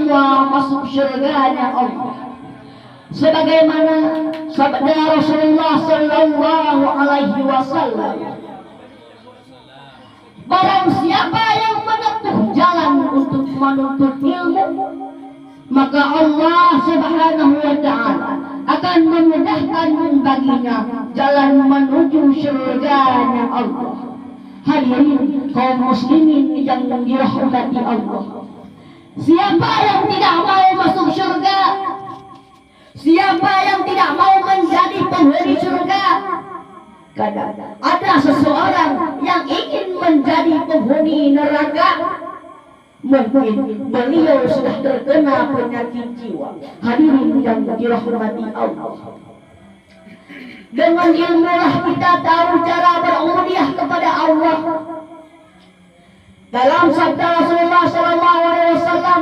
semua masuk surganya Allah. Sebagaimana sabda Rasulullah sallallahu alaihi wasallam, barang siapa yang menempuh jalan untuk menuntut ilmu, maka Allah Subhanahu wa ta'ala akan memudahkan baginya jalan menuju surganya Allah. Hadirin kaum muslimin yang dirahmati Allah, siapa yang tidak mau masuk surga, siapa yang tidak mau menjadi penghuni surga? Kadang ada seseorang yang ingin menjadi penghuni neraka, mungkin beliau sudah terkena penyakit jiwa. Hadirin yang dirahmati Allah, dengan ilmulah kita tahu cara berubudiah kepada Allah. Dalam sabda Rasulullah sallallahu alaihi wasallam,